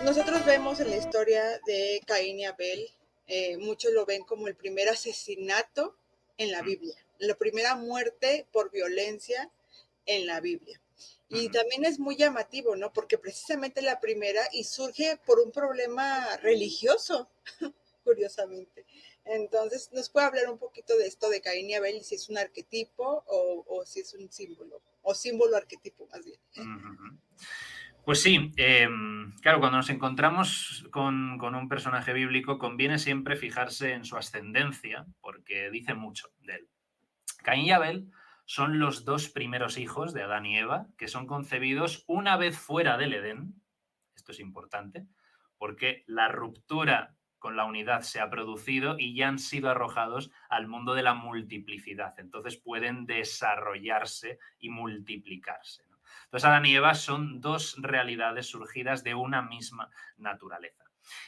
nosotros vemos en la historia de Caín y Abel, muchos lo ven como el primer asesinato en la Biblia, la primera muerte por violencia en la Biblia. Y también es muy llamativo, ¿no? Porque precisamente la primera y surge por un problema religioso, curiosamente. Entonces, ¿nos puede hablar un poquito de esto de Caín y Abel, y si es un arquetipo o si es un símbolo, o símbolo arquetipo más bien? Pues sí, claro, cuando nos encontramos con un personaje bíblico conviene siempre fijarse en su ascendencia porque dice mucho de él. Caín y Abel son los dos primeros hijos de Adán y Eva que son concebidos una vez fuera del Edén. Esto es importante porque la ruptura con la unidad se ha producido y ya han sido arrojados al mundo de la multiplicidad. Entonces pueden desarrollarse y multiplicarse, ¿no? Entonces Adán y Eva son dos realidades surgidas de una misma naturaleza.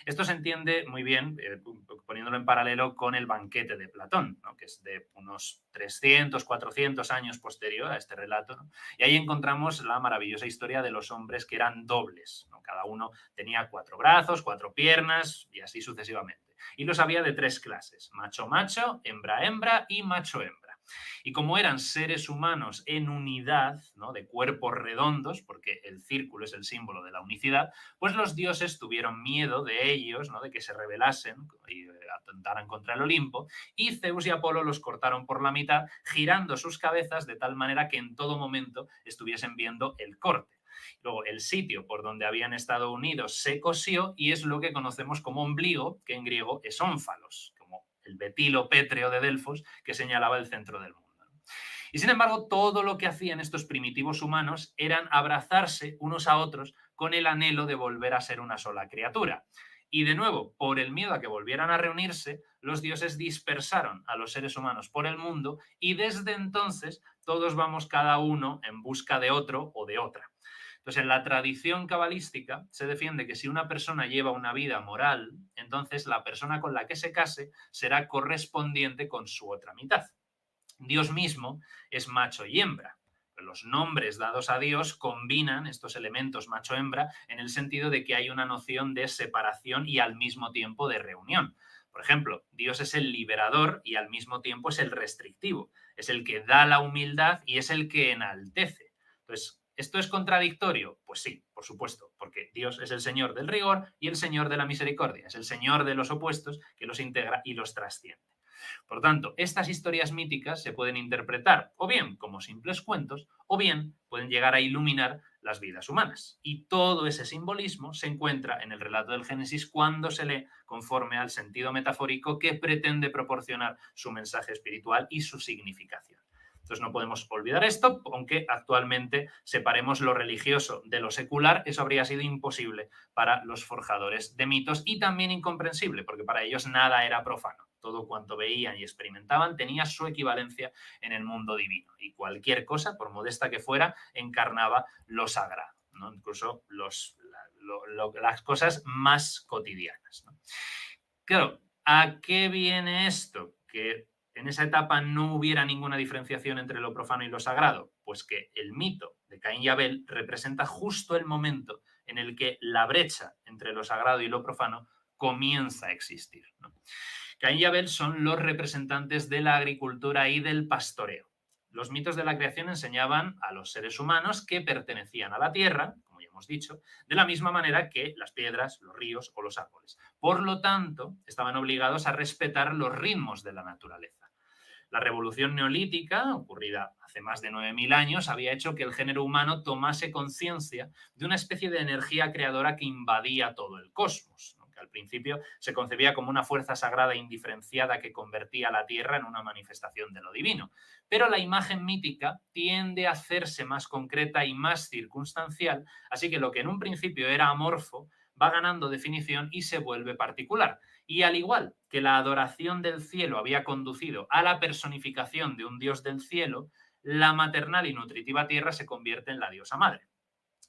Esto se entiende muy bien poniéndolo en paralelo con el banquete de Platón, ¿no? Que es de unos 300, 400 años posterior a este relato, ¿no? Y ahí encontramos la maravillosa historia de los hombres que eran dobles, ¿no? Cada uno tenía 4 brazos, 4 piernas y así sucesivamente. Y los había de 3 clases, macho-macho, hembra-hembra y macho-hembra. Y como eran seres humanos en unidad, ¿no? De cuerpos redondos, porque el círculo es el símbolo de la unicidad, pues los dioses tuvieron miedo de ellos, ¿no? De que se rebelasen y atentaran contra el Olimpo, y Zeus y Apolo los cortaron por la mitad, girando sus cabezas de tal manera que en todo momento estuviesen viendo el corte. Luego, el sitio por donde habían estado unidos se cosió y es lo que conocemos como ombligo, que en griego es ónfalos, como el betilo pétreo de Delfos que señalaba el centro del mundo. Y sin embargo, todo lo que hacían estos primitivos humanos eran abrazarse unos a otros con el anhelo de volver a ser una sola criatura. Y de nuevo, por el miedo a que volvieran a reunirse, los dioses dispersaron a los seres humanos por el mundo y desde entonces todos vamos cada uno en busca de otro o de otra. Entonces, en la tradición cabalística se defiende que si una persona lleva una vida moral, entonces la persona con la que se case será correspondiente con su otra mitad. Dios mismo es macho y hembra. Los nombres dados a Dios combinan estos elementos macho-hembra en el sentido de que hay una noción de separación y al mismo tiempo de reunión. Por ejemplo, Dios es el liberador y al mismo tiempo es el restrictivo. Es el que da la humildad y es el que enaltece. Entonces, ¿esto es contradictorio? Pues sí, por supuesto, porque Dios es el Señor del rigor y el Señor de la misericordia. Es el Señor de los opuestos que los integra y los trasciende. Por tanto, estas historias míticas se pueden interpretar o bien como simples cuentos o bien pueden llegar a iluminar las vidas humanas. Y todo ese simbolismo se encuentra en el relato del Génesis cuando se lee conforme al sentido metafórico que pretende proporcionar su mensaje espiritual y su significación. Entonces no podemos olvidar esto, aunque actualmente separemos lo religioso de lo secular, eso habría sido imposible para los forjadores de mitos y también incomprensible, porque para ellos nada era profano. Todo cuanto veían y experimentaban tenía su equivalencia en el mundo divino y cualquier cosa, por modesta que fuera, encarnaba lo sagrado, ¿no? Incluso las cosas más cotidianas, ¿no? Claro, ¿a qué viene esto? Que en esa etapa no hubiera ninguna diferenciación entre lo profano y lo sagrado. Pues que el mito de Caín y Abel representa justo el momento en el que la brecha entre lo sagrado y lo profano comienza a existir, ¿no? Caín y Abel son los representantes de la agricultura y del pastoreo. Los mitos de la creación enseñaban a los seres humanos que pertenecían a la tierra, como ya hemos dicho, de la misma manera que las piedras, los ríos o los árboles. Por lo tanto, estaban obligados a respetar los ritmos de la naturaleza. La revolución neolítica, ocurrida hace más de 9.000 años, había hecho que el género humano tomase conciencia de una especie de energía creadora que invadía todo el cosmos, ¿no? Que al principio se concebía como una fuerza sagrada indiferenciada que convertía la Tierra en una manifestación de lo divino. Pero la imagen mítica tiende a hacerse más concreta y más circunstancial, así que lo que en un principio era amorfo va ganando definición y se vuelve particular. Y al igual que la adoración del cielo había conducido a la personificación de un dios del cielo, la maternal y nutritiva tierra se convierte en la diosa madre.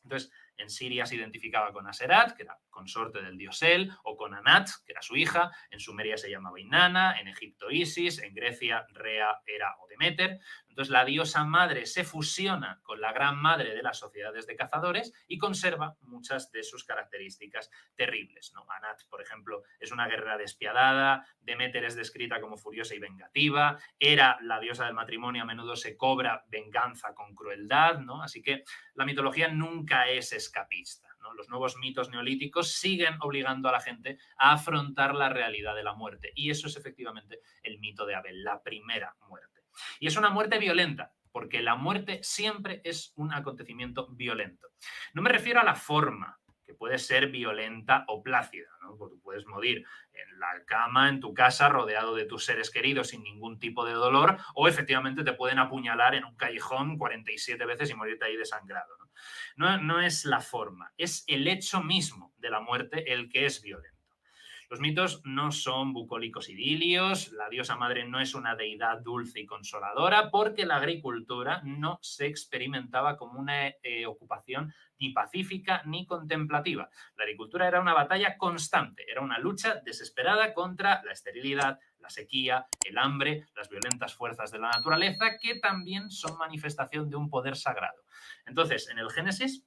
Entonces, En Siria se identificaba con Aserat, que era consorte del dios El, o con Anat, que era su hija. En Sumeria se llamaba Inanna, en Egipto Isis, en Grecia Rea, Hera o Demeter. Entonces la diosa madre se fusiona con la gran madre de las sociedades de cazadores y conserva muchas de sus características terribles, ¿no? Anat, por ejemplo, es una guerrera despiadada, Demeter es descrita como furiosa y vengativa, Hera, la diosa del matrimonio, a menudo se cobra venganza con crueldad, ¿no? Así que la mitología nunca es escapista, ¿no? Los nuevos mitos neolíticos siguen obligando a la gente a afrontar la realidad de la muerte, y eso es efectivamente el mito de Abel, la primera muerte. Y es una muerte violenta, porque la muerte siempre es un acontecimiento violento. No me refiero a la forma, que puede ser violenta o plácida, ¿no? Porque puedes morir en la cama, en tu casa, rodeado de tus seres queridos sin ningún tipo de dolor, o efectivamente te pueden apuñalar en un callejón 47 veces y morirte ahí desangrado, ¿no? No es la forma, es el hecho mismo de la muerte el que es violento. Los mitos no son bucólicos idilios, la diosa madre no es una deidad dulce y consoladora, porque la agricultura no se experimentaba como una ocupación ni pacífica ni contemplativa. La agricultura era una batalla constante, era una lucha desesperada contra la esterilidad, la sequía, el hambre, las violentas fuerzas de la naturaleza, que también son manifestación de un poder sagrado. Entonces, en el Génesis,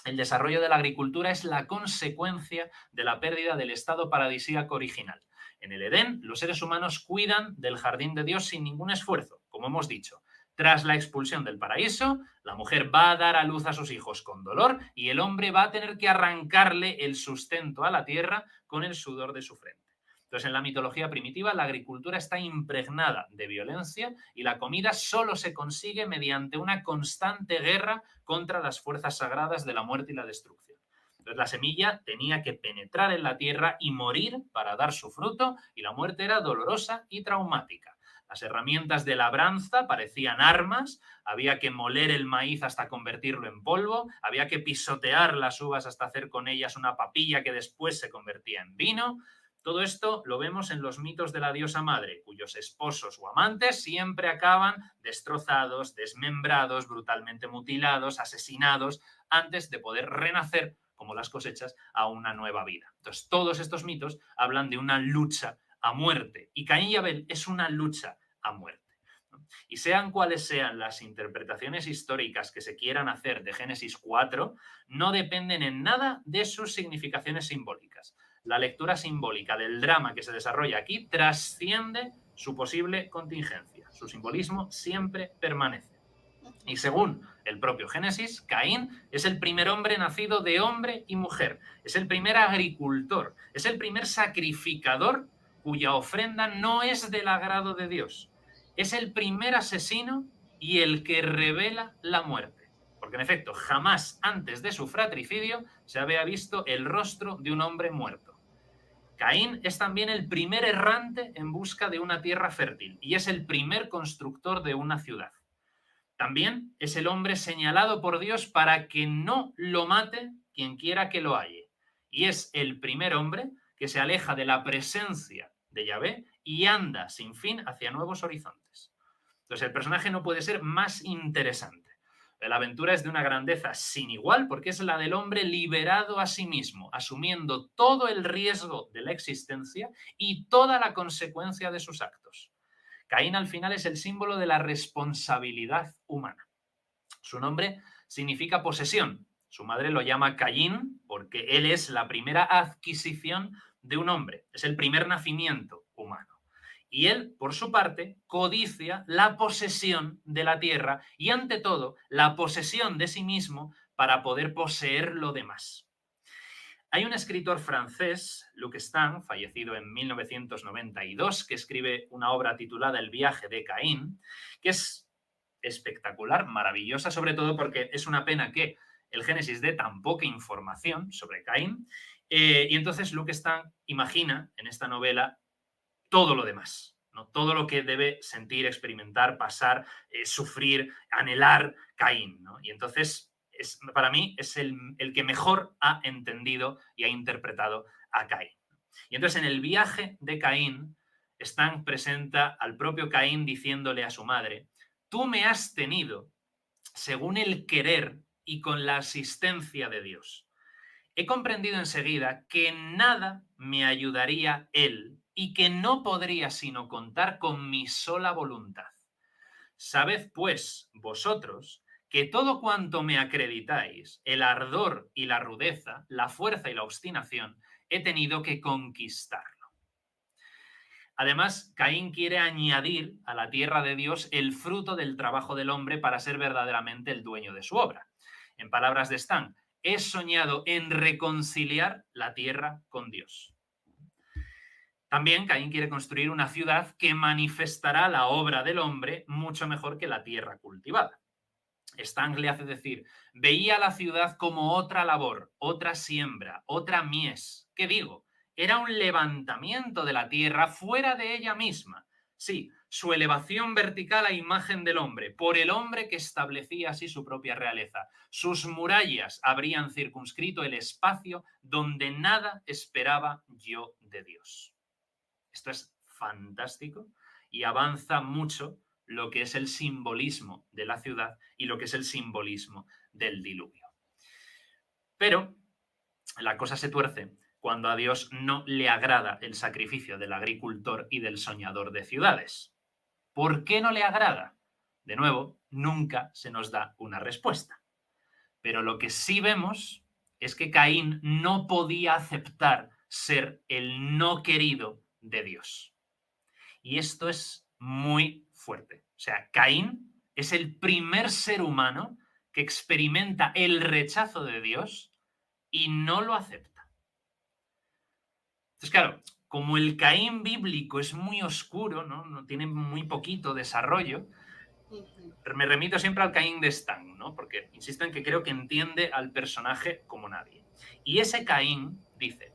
el desarrollo de la agricultura es la consecuencia de la pérdida del estado paradisíaco original. En el Edén, los seres humanos cuidan del jardín de Dios sin ningún esfuerzo, como hemos dicho. Tras la expulsión del paraíso, la mujer va a dar a luz a sus hijos con dolor y el hombre va a tener que arrancarle el sustento a la tierra con el sudor de su frente. Entonces, en la mitología primitiva, la agricultura está impregnada de violencia y la comida solo se consigue mediante una constante guerra contra las fuerzas sagradas de la muerte y la destrucción. Entonces, la semilla tenía que penetrar en la tierra y morir para dar su fruto, y la muerte era dolorosa y traumática. Las herramientas de labranza parecían armas, había que moler el maíz hasta convertirlo en polvo, había que pisotear las uvas hasta hacer con ellas una papilla que después se convertía en vino. Todo esto lo vemos en los mitos de la diosa madre, cuyos esposos o amantes siempre acaban destrozados, desmembrados, brutalmente mutilados, asesinados, antes de poder renacer, como las cosechas, a una nueva vida. Entonces, todos estos mitos hablan de una lucha a muerte, y Caín y Abel es una lucha a muerte. Y sean cuales sean las interpretaciones históricas que se quieran hacer de Génesis 4, no dependen en nada de sus significaciones simbólicas. La lectura simbólica del drama que se desarrolla aquí trasciende su posible contingencia. Su simbolismo siempre permanece. Y según el propio Génesis, Caín es el primer hombre nacido de hombre y mujer. Es el primer agricultor. Es el primer sacrificador cuya ofrenda no es del agrado de Dios. Es el primer asesino y el que revela la muerte. Porque en efecto, jamás antes de su fratricidio se había visto el rostro de un hombre muerto. Caín es también el primer errante en busca de una tierra fértil y es el primer constructor de una ciudad. También es el hombre señalado por Dios para que no lo mate quien quiera que lo halle. Y es el primer hombre que se aleja de la presencia de Yahvé y anda sin fin hacia nuevos horizontes. Entonces el personaje no puede ser más interesante. La aventura es de una grandeza sin igual porque es la del hombre liberado a sí mismo, asumiendo todo el riesgo de la existencia y toda la consecuencia de sus actos. Caín al final es el símbolo de la responsabilidad humana. Su nombre significa posesión. Su madre lo llama Caín porque él es la primera adquisición de un hombre, es el primer nacimiento humano. Y él, por su parte, codicia la posesión de la tierra y, ante todo, la posesión de sí mismo para poder poseer lo demás. Hay un escritor francés, Luc Stan, fallecido en 1992, que escribe una obra titulada El viaje de Caín, que es espectacular, maravillosa, sobre todo porque es una pena que el Génesis dé tan poca información sobre Caín, y entonces Luc Stan imagina en esta novela todo lo demás, ¿no? Todo lo que debe sentir, experimentar, pasar, sufrir, anhelar Caín, ¿no? Y entonces, para mí, es el que mejor ha entendido y ha interpretado a Caín. Y entonces, en el viaje de Caín, Stan presenta al propio Caín diciéndole a su madre: tú me has tenido según el querer y con la asistencia de Dios. He comprendido enseguida que nada me ayudaría Él y que no podría sino contar con mi sola voluntad. Sabed, pues, vosotros, que todo cuanto me acreditáis, el ardor y la rudeza, la fuerza y la obstinación, he tenido que conquistarlo. Además, Caín quiere añadir a la tierra de Dios el fruto del trabajo del hombre para ser verdaderamente el dueño de su obra. En palabras de Stan, he soñado en reconciliar la tierra con Dios. También Caín quiere construir una ciudad que manifestará la obra del hombre mucho mejor que la tierra cultivada. Stang le hace decir, veía la ciudad como otra labor, otra siembra, otra mies. ¿Qué digo? Era un levantamiento de la tierra fuera de ella misma. Sí, su elevación vertical a imagen del hombre, por el hombre que establecía así su propia realeza. Sus murallas habrían circunscrito el espacio donde nada esperaba yo de Dios. Esto es fantástico y avanza mucho lo que es el simbolismo de la ciudad y lo que es el simbolismo del diluvio. Pero la cosa se tuerce cuando a Dios no le agrada el sacrificio del agricultor y del soñador de ciudades. ¿Por qué no le agrada? De nuevo, nunca se nos da una respuesta. Pero lo que sí vemos es que Caín no podía aceptar ser el no querido de Dios. Y esto es muy fuerte. O sea, Caín es el primer ser humano que experimenta el rechazo de Dios y no lo acepta. Entonces, claro, como el Caín bíblico es muy oscuro, no tiene muy poquito desarrollo, me remito siempre al Caín de Stan, ¿no? Porque insisto en que creo que entiende al personaje como nadie. Y ese Caín dice,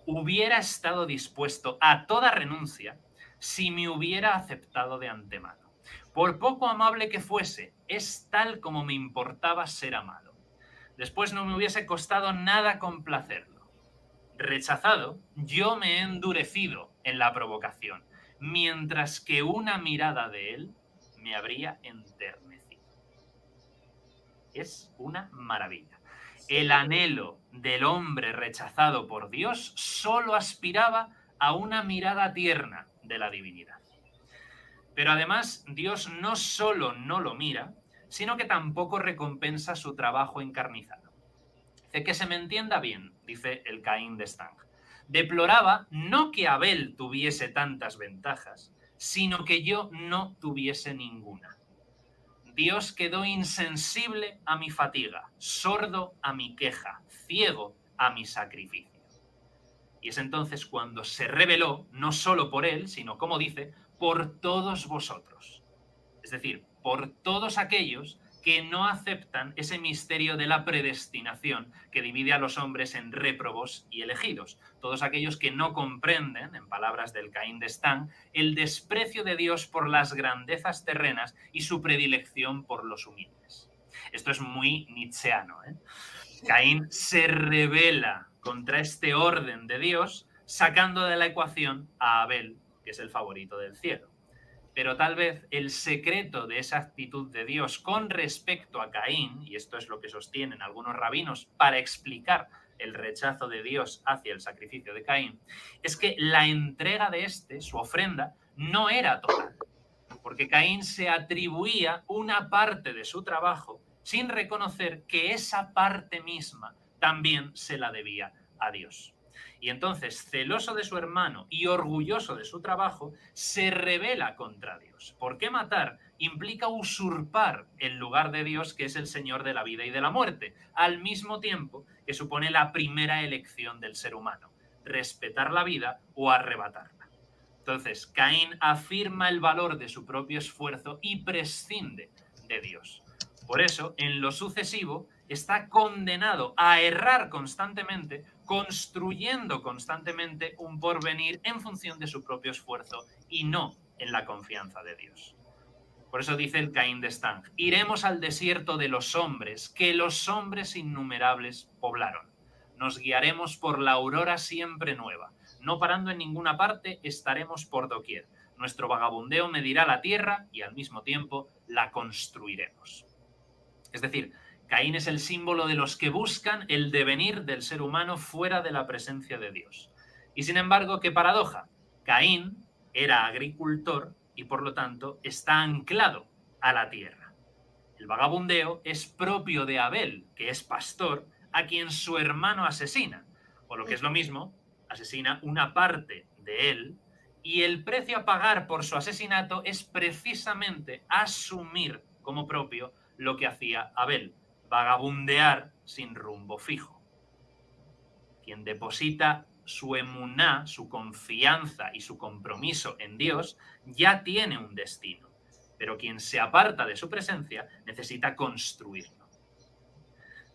hubiera estado dispuesto a toda renuncia si me hubiera aceptado de antemano. Por poco amable que fuese, es tal como me importaba ser amado. Después no me hubiese costado nada complacerlo. Rechazado, yo me he endurecido en la provocación, mientras que una mirada de él me habría enternecido. Es una maravilla. El anhelo del hombre rechazado por Dios solo aspiraba a una mirada tierna de la divinidad. Pero además, Dios no solo no lo mira, sino que tampoco recompensa su trabajo encarnizado. Dice que se me entienda bien, dice el Caín de Stang. Deploraba no que Abel tuviese tantas ventajas, sino que yo no tuviese ninguna. Dios quedó insensible a mi fatiga, sordo a mi queja, ciego a mi sacrificio. Y es entonces cuando se reveló, no solo por él, sino, como dice, por todos vosotros. Es decir, por todos aquellos que no aceptan ese misterio de la predestinación que divide a los hombres en réprobos y elegidos. Todos aquellos que no comprenden, en palabras del Caín de Stan, el desprecio de Dios por las grandezas terrenas y su predilección por los humildes. Esto es muy nietzscheano, ¿eh? Caín se rebela contra este orden de Dios, sacando de la ecuación a Abel, que es el favorito del cielo. Pero tal vez el secreto de esa actitud de Dios con respecto a Caín, y esto es lo que sostienen algunos rabinos para explicar el rechazo de Dios hacia el sacrificio de Caín, es que la entrega de este, su ofrenda, no era total, porque Caín se atribuía una parte de su trabajo sin reconocer que esa parte misma también se la debía a Dios. Y entonces, celoso de su hermano y orgulloso de su trabajo, se rebela contra Dios. Porque matar implica usurpar el lugar de Dios, que es el Señor de la vida y de la muerte, al mismo tiempo que supone la primera elección del ser humano, respetar la vida o arrebatarla. Entonces, Caín afirma el valor de su propio esfuerzo y prescinde de Dios. Por eso, en lo sucesivo, está condenado a errar constantemente, construyendo constantemente un porvenir en función de su propio esfuerzo y no en la confianza de Dios. Por eso dice el Caín de Stang, iremos al desierto de los hombres, que los hombres innumerables poblaron. Nos guiaremos por la aurora siempre nueva. No parando en ninguna parte, estaremos por doquier. Nuestro vagabundeo medirá la tierra y al mismo tiempo la construiremos. Es decir, Caín es el símbolo de los que buscan el devenir del ser humano fuera de la presencia de Dios. Y sin embargo, qué paradoja. Caín era agricultor y por lo tanto está anclado a la tierra. El vagabundeo es propio de Abel, que es pastor, a quien su hermano asesina. O lo que es lo mismo, asesina una parte de él, y el precio a pagar por su asesinato es precisamente asumir como propio lo que hacía Abel, vagabundear sin rumbo fijo. Quien deposita su emuná, su confianza y su compromiso en Dios, ya tiene un destino. Pero quien se aparta de su presencia necesita construirlo.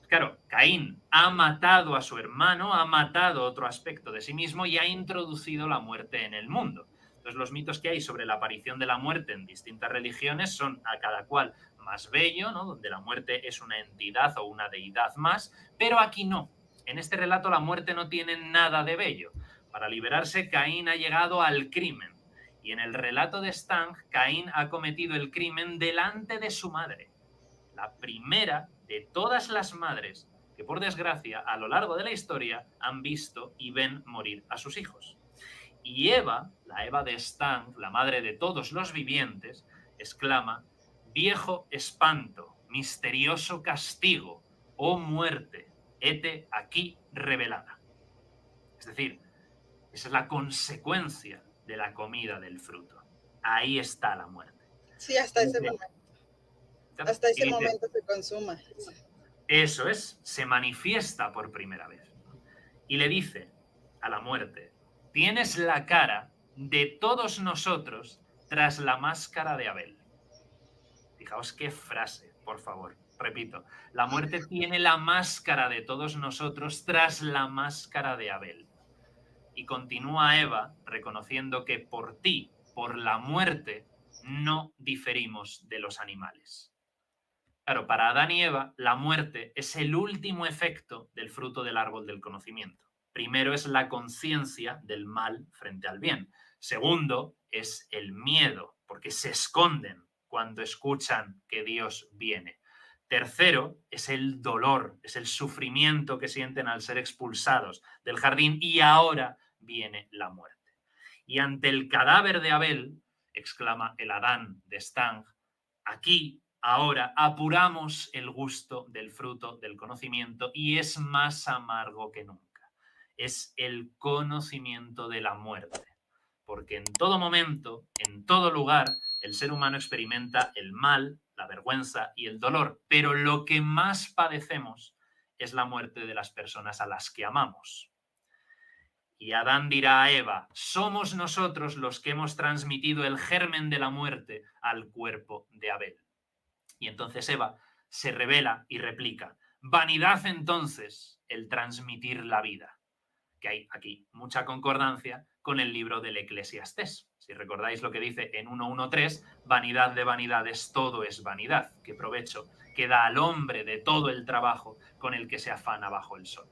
Claro, Caín ha matado a su hermano, ha matado otro aspecto de sí mismo y ha introducido la muerte en el mundo. Entonces, los mitos que hay sobre la aparición de la muerte en distintas religiones son a cada cual más bello, ¿no? Donde la muerte es una entidad o una deidad más, pero aquí no. En este relato la muerte no tiene nada de bello. Para liberarse, Caín ha llegado al crimen. Y en el relato de Stang, Caín ha cometido el crimen delante de su madre, la primera de todas las madres que, por desgracia, a lo largo de la historia han visto y ven morir a sus hijos. Y Eva, la Eva de Stang, la madre de todos los vivientes, exclama: viejo espanto, misterioso castigo, oh muerte, hete aquí revelada. Es decir, esa es la consecuencia de la comida del fruto. Ahí está la muerte. Sí, hasta ese momento. Hasta ese momento se consuma. Eso es, se manifiesta por primera vez. Y le dice a la muerte: tienes la cara de todos nosotros tras la máscara de Abel. Fijaos qué frase, por favor. Repito, la muerte tiene la máscara de todos nosotros tras la máscara de Abel. Y continúa Eva reconociendo que por ti, por la muerte, no diferimos de los animales. Claro, para Adán y Eva, la muerte es el último efecto del fruto del árbol del conocimiento. Primero es la conciencia del mal frente al bien. Segundo es el miedo, porque se esconden cuando escuchan que Dios viene. Tercero es el dolor, es el sufrimiento que sienten al ser expulsados del jardín, y ahora viene la muerte. Y ante el cadáver de Abel, exclama el Adán de Stang, aquí, ahora, apuramos el gusto del fruto del conocimiento y es más amargo que nunca. Es el conocimiento de la muerte. Porque en todo momento, en todo lugar, el ser humano experimenta el mal, la vergüenza y el dolor. Pero lo que más padecemos es la muerte de las personas a las que amamos. Y Adán dirá a Eva: somos nosotros los que hemos transmitido el germen de la muerte al cuerpo de Abel. Y entonces Eva se revela y replica: vanidad entonces el transmitir la vida. Que hay aquí mucha concordancia con el libro del Eclesiastés. Si recordáis lo que dice en 1.1.3, vanidad de vanidades, todo es vanidad. ¿Qué provecho queda al hombre de todo el trabajo con el que se afana bajo el sol?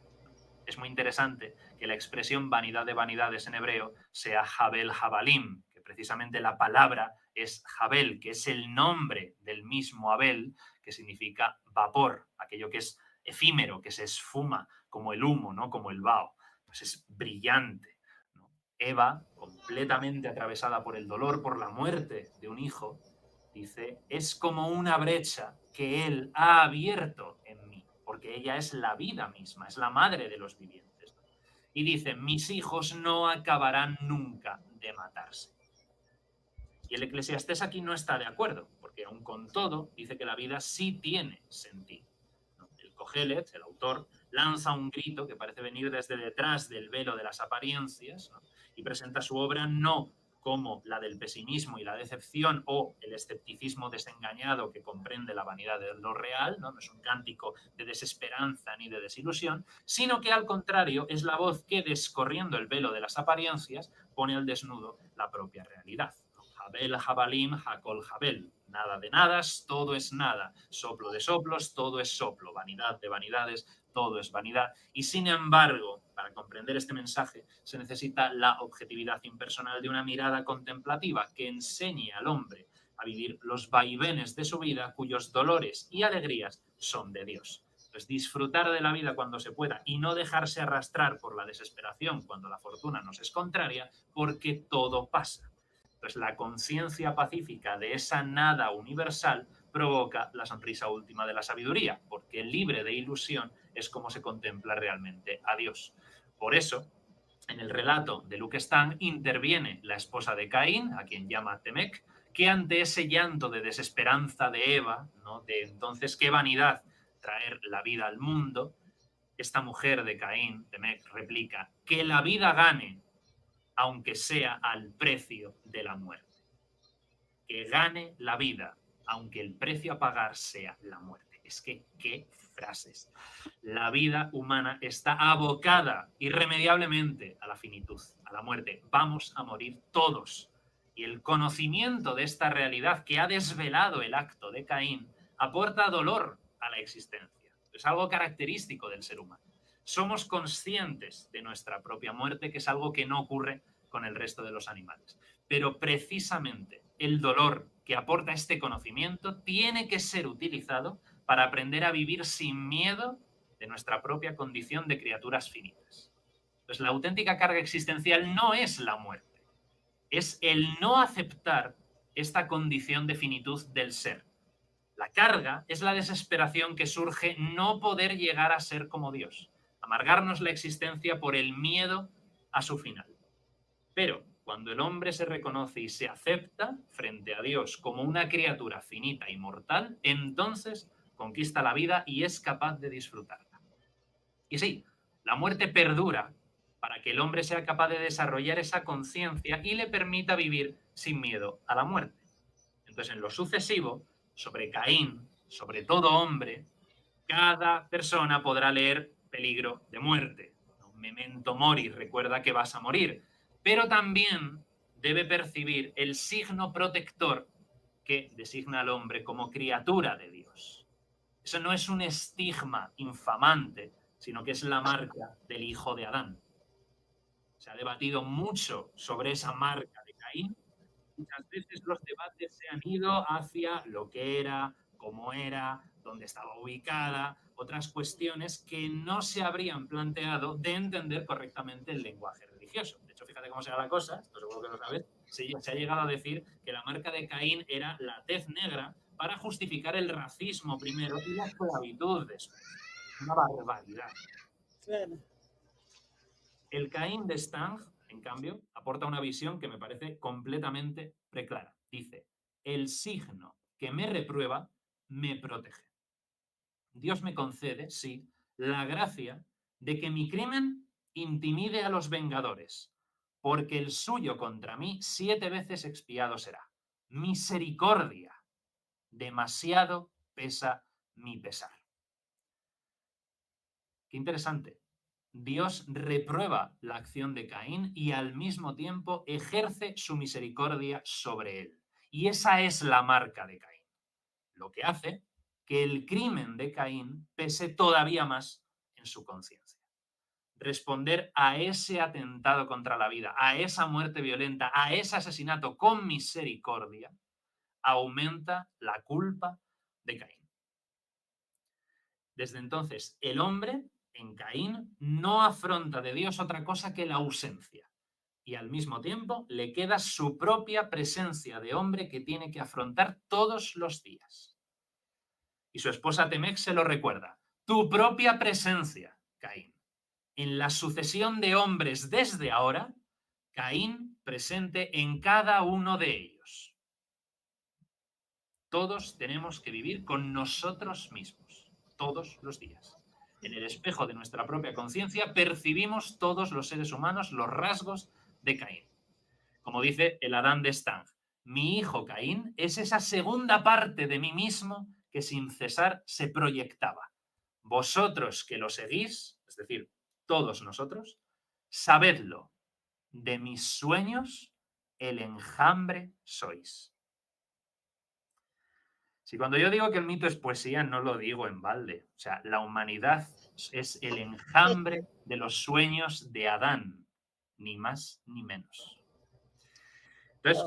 Es muy interesante que la expresión vanidad de vanidades en hebreo sea Jabel Jabalim, que precisamente la palabra es Jabel, que es el nombre del mismo Abel, que significa vapor, aquello que es efímero, que se esfuma como el humo, ¿no? Como el vaho. Pues es brillante, ¿no? Eva, completamente atravesada por el dolor, por la muerte de un hijo, dice: es como una brecha que él ha abierto en mí, porque ella es la vida misma, es la madre de los vivientes. Y dice: mis hijos no acabarán nunca de matarse. Y el Eclesiastés aquí no está de acuerdo, porque aun con todo dice que la vida sí tiene sentido. El Cogelet, el autor, lanza un grito que parece venir desde detrás del velo de las apariencias, ¿no? Y presenta su obra no como la del pesimismo y la decepción o el escepticismo desengañado que comprende la vanidad de lo real, ¿no? No es un cántico de desesperanza ni de desilusión, sino que al contrario es la voz que, descorriendo el velo de las apariencias, pone al desnudo la propia realidad. Jabel, Jabalim, Hakol, Jabel. Nada de nadas, todo es nada. Soplo de soplos, todo es soplo. Vanidad de vanidades, todo es vanidad. Y sin embargo, para comprender este mensaje, se necesita la objetividad impersonal de una mirada contemplativa que enseñe al hombre a vivir los vaivenes de su vida, cuyos dolores y alegrías son de Dios. Entonces, disfrutar de la vida cuando se pueda y no dejarse arrastrar por la desesperación cuando la fortuna nos es contraria, porque todo pasa. Entonces, la conciencia pacífica de esa nada universal provoca la sonrisa última de la sabiduría, porque libre de ilusión es como se contempla realmente a Dios. Por eso, en el relato de Luke Stang interviene la esposa de Caín, a quien llama Temec, que ante ese llanto de desesperanza de Eva, ¿no?, de entonces qué vanidad traer la vida al mundo, esta mujer de Caín, Temec, replica: que la vida gane, aunque sea al precio de la muerte. Que gane la vida, aunque el precio a pagar sea la muerte. Es que, qué frases. La vida humana está abocada irremediablemente a la finitud, a la muerte. Vamos a morir todos. Y el conocimiento de esta realidad que ha desvelado el acto de Caín aporta dolor a la existencia. Es algo característico del ser humano. Somos conscientes de nuestra propia muerte, que es algo que no ocurre con el resto de los animales. Pero precisamente el dolor que aporta este conocimiento tiene que ser utilizado para aprender a vivir sin miedo de nuestra propia condición de criaturas finitas. Entonces, la auténtica carga existencial no es la muerte, es el no aceptar esta condición de finitud del ser. La carga es la desesperación que surge no poder llegar a ser como Dios, amargarnos la existencia por el miedo a su final. Pero cuando el hombre se reconoce y se acepta frente a Dios como una criatura finita y mortal, entonces conquista la vida y es capaz de disfrutarla. Y sí, la muerte perdura para que el hombre sea capaz de desarrollar esa conciencia y le permita vivir sin miedo a la muerte. Entonces, en lo sucesivo, sobre Caín, sobre todo hombre, cada persona podrá leer peligro de muerte. Memento mori, recuerda que vas a morir. Pero también debe percibir el signo protector que designa al hombre como criatura de Dios. Eso no es un estigma infamante, sino que es la marca del hijo de Adán. Se ha debatido mucho sobre esa marca de Caín. Muchas veces los debates se han ido hacia lo que era, cómo era, dónde estaba ubicada, otras cuestiones que no se habrían planteado de entender correctamente el lenguaje religioso. De hecho, fíjate cómo será la cosa, esto seguro que lo sabes, se ha llegado a decir que la marca de Caín era la tez negra para justificar el racismo primero y la esclavitud después. Una barbaridad. Claro. El Caín de Stang, en cambio, aporta una visión que me parece completamente preclara. Dice: el signo que me reprueba me protege. Dios me concede, sí, la gracia de que mi crimen intimide a los vengadores, porque el suyo contra mí 7 veces expiado será. Misericordia. Demasiado pesa mi pesar. Qué interesante. Dios reprueba la acción de Caín y al mismo tiempo ejerce su misericordia sobre él. Y esa es la marca de Caín. Lo que hace que el crimen de Caín pese todavía más en su conciencia. Responder a ese atentado contra la vida, a esa muerte violenta, a ese asesinato con misericordia, aumenta la culpa de Caín. Desde entonces, el hombre en Caín no afronta de Dios otra cosa que la ausencia. Y al mismo tiempo le queda su propia presencia de hombre que tiene que afrontar todos los días. Y su esposa Temec se lo recuerda. Tu propia presencia, Caín. En la sucesión de hombres desde ahora, Caín presente en cada uno de ellos. Todos tenemos que vivir con nosotros mismos, todos los días. En el espejo de nuestra propia conciencia percibimos todos los seres humanos los rasgos de Caín. Como dice el Adán de Stang, mi hijo Caín es esa segunda parte de mí mismo que sin cesar se proyectaba. Vosotros que lo seguís, es decir, todos nosotros, sabedlo, de mis sueños el enjambre sois. Si cuando yo digo que el mito es poesía, no lo digo en balde. O sea, la humanidad es el enjambre de los sueños de Adán, ni más ni menos. Entonces,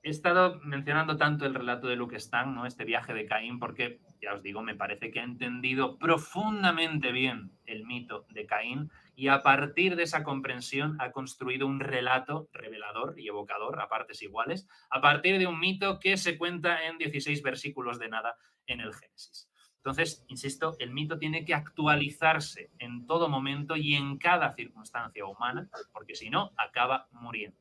he estado mencionando tanto el relato de Luke Stan, ¿no? Este viaje de Caín, porque, ya os digo, me parece que ha entendido profundamente bien el mito de Caín y a partir de esa comprensión ha construido un relato revelador y evocador a partes iguales, a partir de un mito que se cuenta en 16 versículos de nada en el Génesis. Entonces, insisto, el mito tiene que actualizarse en todo momento y en cada circunstancia humana, porque si no, acaba muriendo.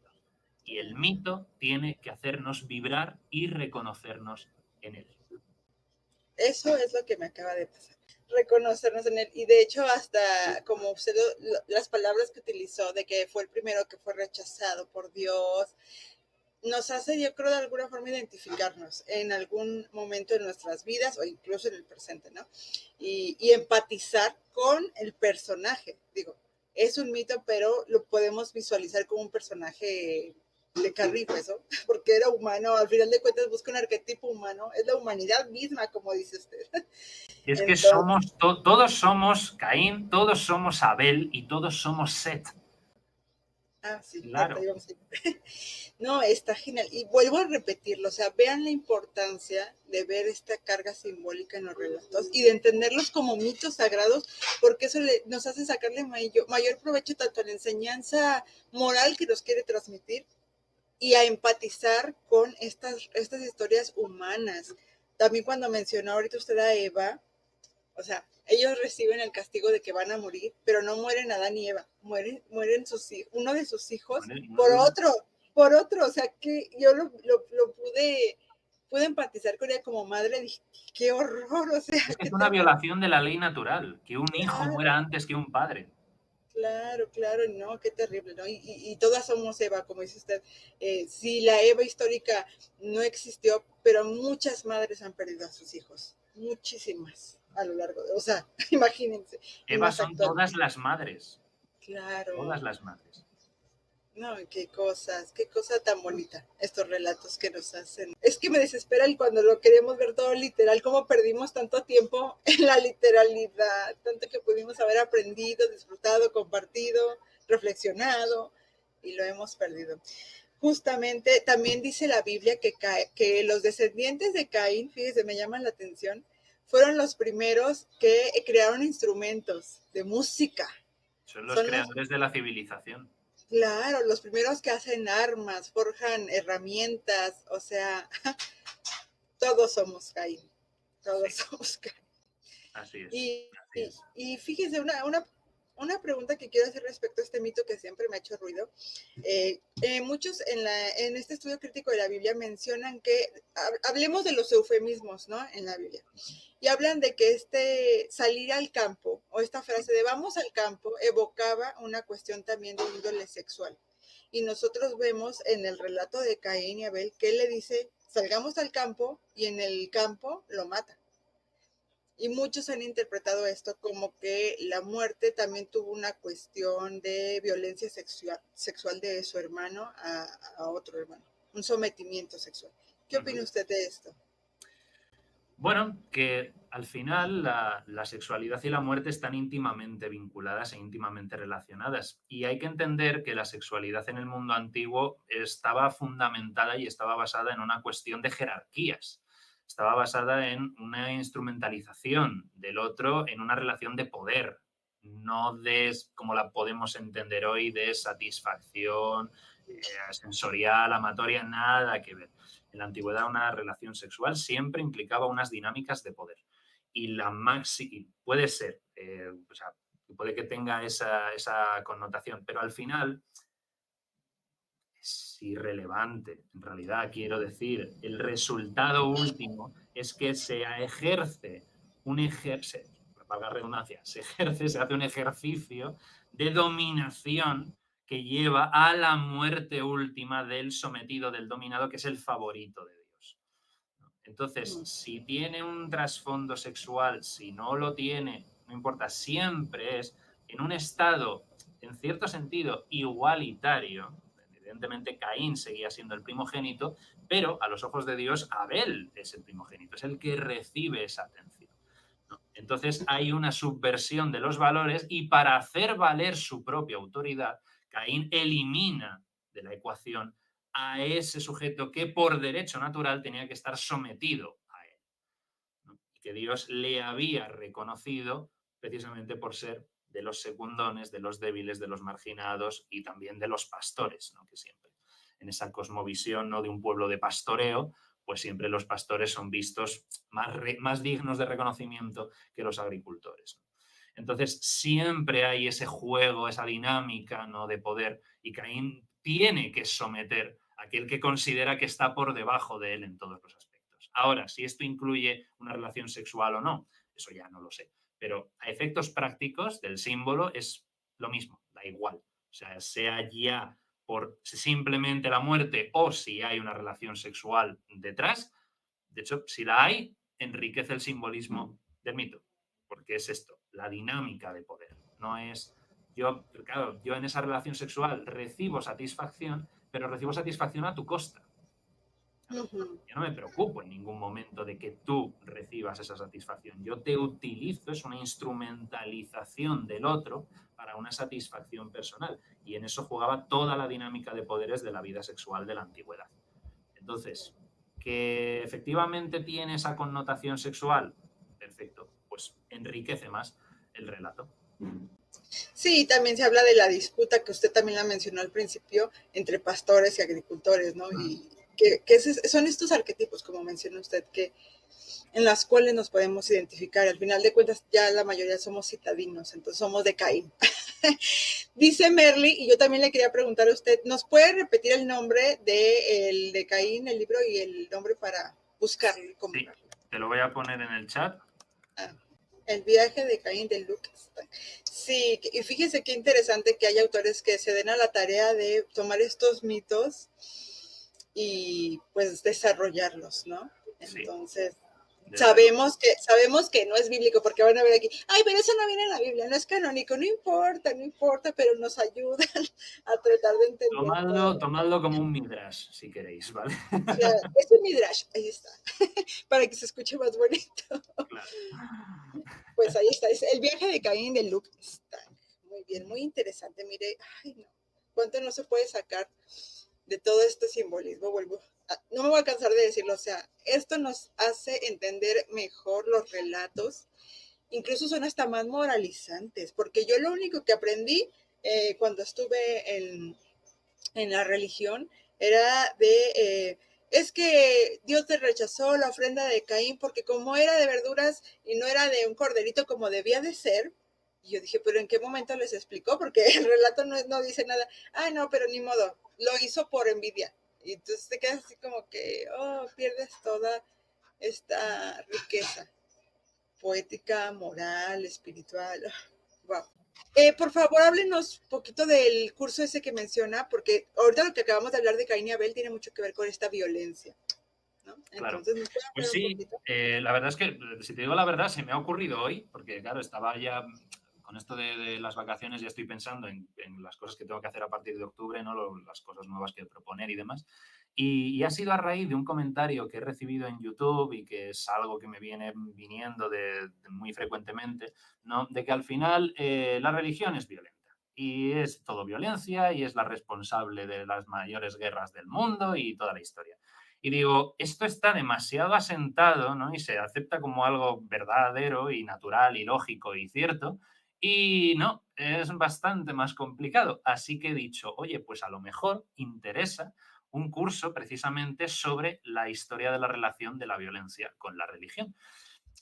Y el mito tiene que hacernos vibrar y reconocernos en él. Eso es lo que me acaba de pasar. Reconocernos en él. Y de hecho, hasta como usted las palabras que utilizó de que fue el primero que fue rechazado por Dios, nos hace, yo creo, de alguna forma identificarnos en algún momento de nuestras vidas o incluso en el presente, ¿no? Y empatizar con el personaje. Digo, es un mito, pero lo podemos visualizar como un personaje de carne y hueso, porque era humano, al final de cuentas busca un arquetipo humano, es la humanidad misma, como dice usted. Es que Entonces, somos, todos somos Caín, todos somos Abel y todos somos Set. sí, Claro. No, está genial. Y vuelvo a repetirlo, o sea, vean la importancia de ver esta carga simbólica en los relatos y de entenderlos como mitos sagrados, porque eso nos hace sacarle mayor provecho tanto a la enseñanza moral que nos quiere transmitir y a empatizar con estas historias humanas. También cuando mencionó ahorita usted a Eva, o sea, ellos reciben el castigo de que van a morir, pero no mueren Adán y Eva, mueren uno de sus hijos por otro, o sea, que yo lo pude empatizar con ella como madre, dije, qué horror, o sea, Es que qué es una terrible. violación de la ley natural, que un hijo Claro, muera antes que un padre. claro, claro, no, qué terrible, ¿no? Y todas somos Eva, como dice usted. Sí, la Eva histórica no existió, pero muchas madres han perdido a sus hijos, muchísimas a lo largo de, o sea, imagínense, y Eva más son actualmente. todas las madres, todas Claro, las madres. no, qué cosa tan bonita estos relatos que nos hacen. Es que me desespera el cuando lo queremos ver todo literal, como perdimos tanto tiempo en la literalidad, tanto que pudimos haber aprendido, disfrutado, compartido, reflexionado y lo hemos perdido. Justamente también dice la Biblia que los descendientes de Caín, fíjese, me llaman la atención, fueron los primeros que crearon instrumentos de música. Son los Son los creadores de la civilización. Claro, los primeros que hacen armas, forjan herramientas, o sea, todos somos Caín, todos Sí, somos Caín. así es, Y, así y, es. y fíjese, una pregunta que quiero hacer respecto a este mito que siempre me ha hecho ruido. Muchos en este estudio crítico de la Biblia mencionan que hablemos de los eufemismos, ¿no? En la Biblia. Y hablan de que este salir al campo, o esta frase de vamos al campo, evocaba una cuestión también de índole sexual. Y nosotros vemos en el relato de Caín y Abel que él le dice, salgamos al campo y en el campo lo mata. Y muchos han interpretado esto como que la muerte también tuvo una cuestión de violencia sexual de su hermano a otro hermano, un sometimiento sexual. ¿Qué opina Ujú. usted de esto? Bueno, que al final la sexualidad y la muerte están íntimamente vinculadas e íntimamente relacionadas. Y hay que entender que la sexualidad en el mundo antiguo estaba fundamentada y estaba basada en una cuestión de jerarquías. Estaba basada en una instrumentalización del otro en una relación de poder, no de, como la podemos entender hoy, de satisfacción sensorial, amatoria, nada que ver. En la antigüedad una relación sexual siempre implicaba unas dinámicas de poder. Y la maxi puede ser, o sea, puede que tenga esa connotación, pero al final es irrelevante. En realidad, quiero decir, el resultado último es que se ejerce un ejerce, valga la redundancia, se ejerce, se hace un ejercicio de dominación que lleva a la muerte última del sometido, del dominado, que es el favorito de Dios. Entonces, si tiene un trasfondo sexual, si no lo tiene, no importa, siempre es en un estado, en cierto sentido, igualitario. Evidentemente, Caín seguía siendo el primogénito, pero a los ojos de Dios, Abel es el primogénito, es el que recibe esa atención, ¿no? Entonces, hay una subversión de los valores y para hacer valer su propia autoridad, Caín elimina de la ecuación a ese sujeto que por derecho natural tenía que estar sometido a él, ¿no? Y que Dios le había reconocido precisamente por ser de los secundones, de los débiles, de los marginados y también de los pastores, ¿no? Que siempre en esa cosmovisión, ¿no?, de un pueblo de pastoreo, pues siempre los pastores son vistos más dignos de reconocimiento que los agricultores, ¿no? Entonces, siempre hay ese juego, esa dinámica, ¿no?, de poder, y Caín tiene que someter a aquel que considera que está por debajo de él en todos los aspectos. Ahora, si esto incluye una relación sexual o no, eso ya no lo sé. Pero a efectos prácticos del símbolo es lo mismo, da igual. O sea ya por simplemente la muerte o si hay una relación sexual detrás. De hecho, si la hay, enriquece el simbolismo del mito, porque es esto, la dinámica de poder. No es claro, yo en esa relación sexual recibo satisfacción, pero recibo satisfacción a tu costa. Ujú. Yo no me preocupo en ningún momento de que tú recibas esa satisfacción. Yo te utilizo, es una instrumentalización del otro para una satisfacción personal. Y en eso jugaba toda la dinámica de poderes de la vida sexual de la antigüedad. Entonces, que efectivamente tiene esa connotación sexual, perfecto, pues enriquece más el relato. Sí, también se habla de la disputa que usted también la mencionó al principio entre pastores y agricultores, ¿no? Y son estos arquetipos, como mencionó usted, que en las cuales nos podemos identificar. Al final de cuentas, ya la mayoría somos citadinos, entonces somos de Caín. Dice Merly, y yo también le quería preguntar a usted, ¿nos puede repetir el nombre de Caín, el libro, y el nombre para buscarlo y Sí, comprarlo? te lo voy a poner en el chat. Ah, el viaje de Caín de Lucas. Sí, y fíjese qué interesante que hay autores que se den a la tarea de tomar estos mitos y pues desarrollarlos, ¿no? Sí, Entonces, desde luego. sabemos que no es bíblico, porque van a ver aquí, ay, pero eso no viene en la Biblia, no es canónico, no importa, pero nos ayudan a tratar de entender todo. Tomadlo como un midrash, si queréis, ¿vale? Claro, es un midrash, ahí está, para que se escuche más bonito. Claro. Pues ahí está, es el viaje de Caín de Luke Stang. Muy bien, muy interesante. Mire, ay no, cuánto no se puede sacar de todo este simbolismo. No me voy a cansar de decirlo, o sea, esto nos hace entender mejor los relatos, incluso son hasta más moralizantes, porque yo lo único que aprendí cuando estuve en la religión era es que Dios te rechazó la ofrenda de Caín porque como era de verduras y no era de un corderito como debía de ser, y yo dije, pero ¿en qué momento les explicó? Porque el relato no dice nada. Ah, no, pero ni modo, lo hizo por envidia. Y entonces te quedas así como que, oh, pierdes toda esta riqueza poética, moral, espiritual. Wow. Por favor, háblenos un poquito del curso ese que menciona, porque ahorita lo que acabamos de hablar de Caín y Abel tiene mucho que ver con esta violencia, ¿no? Claro. Entonces, ¿nos puede Pues hablar un sí, poquito? la verdad es que, si te digo la verdad, se me ha ocurrido hoy, porque claro, estaba ya con esto de las vacaciones, ya estoy pensando en las cosas que tengo que hacer a partir de octubre, ¿no? Las cosas nuevas que proponer y demás. Y ha sido a raíz de un comentario que he recibido en YouTube y que es algo que me viene viniendo muy frecuentemente, ¿no? De que al final la religión es violenta. Y es todo violencia y es la responsable de las mayores guerras del mundo y toda la historia. Y digo, esto está demasiado asentado, ¿no? Y se acepta como algo verdadero y natural y lógico y cierto. Y no, es bastante más complicado. Así que he dicho, oye, pues a lo mejor interesa un curso precisamente sobre la historia de la relación de la violencia con la religión.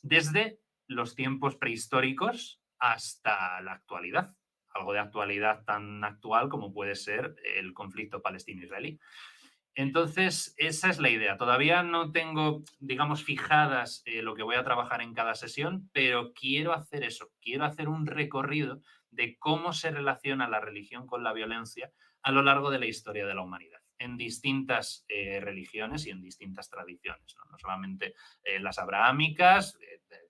Desde los tiempos prehistóricos hasta la actualidad. Algo de actualidad tan actual como puede ser el conflicto palestino-israelí. Entonces, esa es la idea. Todavía no tengo, digamos, fijadas lo que voy a trabajar en cada sesión, pero quiero hacer eso. Quiero hacer un recorrido de cómo se relaciona la religión con la violencia a lo largo de la historia de la humanidad, en distintas religiones y en distintas tradiciones. No solamente las abrahámicas,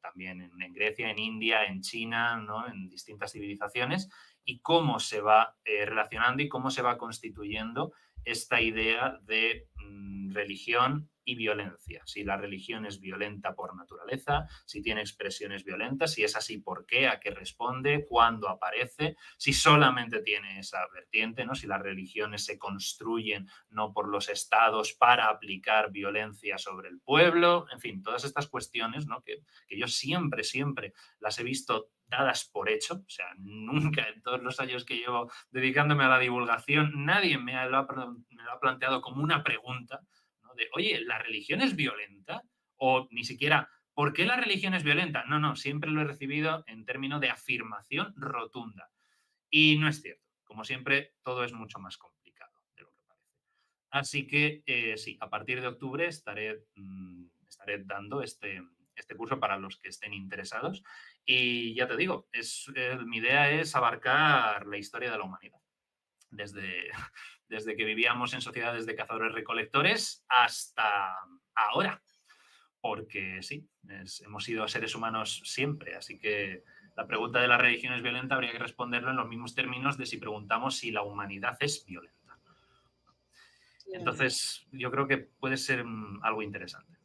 también en Grecia, en India, en China, ¿no? En distintas civilizaciones, y cómo se va relacionando y cómo se va constituyendo esta idea de religión y violencia. Si la religión es violenta por naturaleza, si tiene expresiones violentas, si es así, ¿por qué? ¿A qué responde? ¿Cuándo aparece? Si solamente tiene esa vertiente, ¿no? Si las religiones se construyen no por los estados para aplicar violencia sobre el pueblo, en fin, todas estas cuestiones, ¿no? que yo siempre las he visto dadas por hecho, o sea, nunca en todos los años que llevo dedicándome a la divulgación, nadie me lo ha planteado como una pregunta, ¿no? De, oye, ¿la religión es violenta? O ni siquiera, ¿por qué la religión es violenta? No, no, siempre lo he recibido en términos de afirmación rotunda. Y no es cierto. Como siempre, todo es mucho más complicado de lo que parece. Así que sí, a partir de octubre estaré dando este curso para los que estén interesados. Y ya te digo, mi idea es abarcar la historia de la humanidad. Desde, desde que vivíamos en sociedades de cazadores-recolectores hasta ahora. Porque sí, hemos sido seres humanos siempre. Así que la pregunta de la religión es violenta habría que responderlo en los mismos términos de si preguntamos si la humanidad es violenta. Entonces, yo creo que puede ser algo interesante.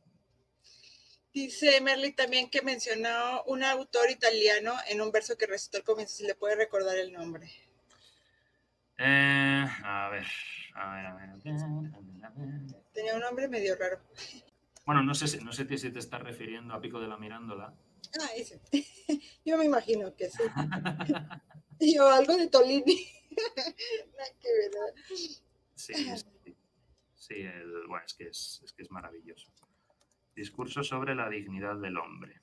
Dice Merly también que mencionó un autor italiano en un verso que recitó al comienzo, si le puede recordar el nombre. A ver. Tenía un nombre medio raro. Bueno, no sé si te estás refiriendo a Pico de la Mirándola. Ah, ese. Yo me imagino que sí. Yo, algo de Tolini. Nada que ver. Sí, bueno, es que es maravilloso. Discurso sobre la dignidad del hombre.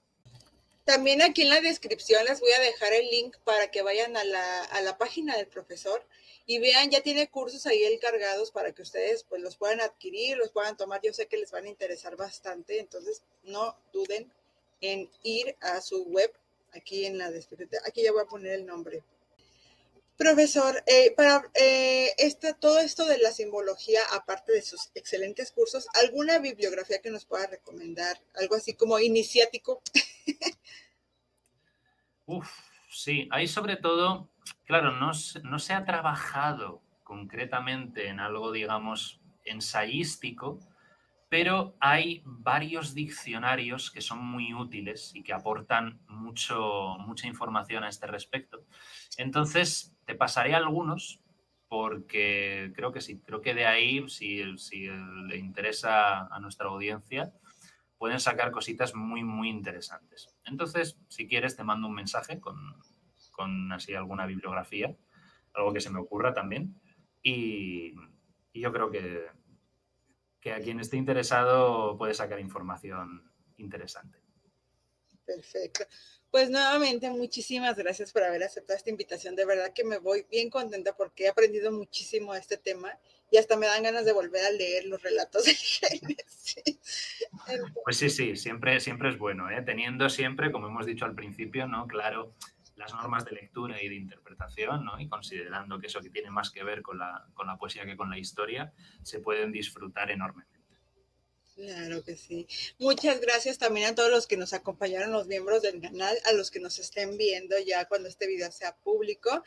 También aquí en la descripción les voy a dejar el link para que vayan a la página del profesor y vean, ya tiene cursos ahí encargados para que ustedes pues los puedan adquirir, los puedan tomar. Yo sé que les van a interesar bastante, entonces no duden en ir a su web, aquí en la descripción. Aquí ya voy a poner el nombre. Profesor, para todo esto de la simbología, aparte de sus excelentes cursos, ¿alguna bibliografía que nos pueda recomendar? Algo así como iniciático. Sí, ahí sobre todo, claro, no se ha trabajado concretamente en algo, digamos, ensayístico, pero hay varios diccionarios que son muy útiles y que aportan mucha información a este respecto. Entonces, te pasaré algunos porque creo que sí, creo que de ahí, si le interesa a nuestra audiencia, pueden sacar cositas muy interesantes. Entonces, si quieres, te mando un mensaje con así alguna bibliografía, algo que se me ocurra también. Y yo creo que a quien esté interesado puede sacar información interesante. Perfecto. Pues nuevamente, muchísimas gracias por haber aceptado esta invitación. De verdad que me voy bien contenta porque he aprendido muchísimo de este tema y hasta me dan ganas de volver a leer los relatos de Génesis. Pues sí, siempre es bueno, ¿eh? Teniendo siempre, como hemos dicho al principio, ¿no? Claro, las normas de lectura y de interpretación, ¿no? Y considerando que eso que tiene más que ver con la poesía que con la historia, se pueden disfrutar enormemente. Claro que sí. Muchas gracias también a todos los que nos acompañaron, los miembros del canal, a los que nos estén viendo ya cuando este video sea público.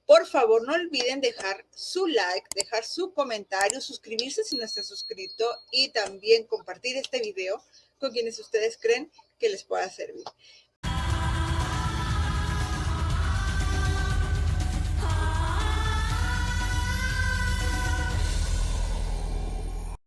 Por favor, no olviden dejar su like, dejar su comentario, suscribirse si no está suscrito y también compartir este video con quienes ustedes creen que les pueda servir.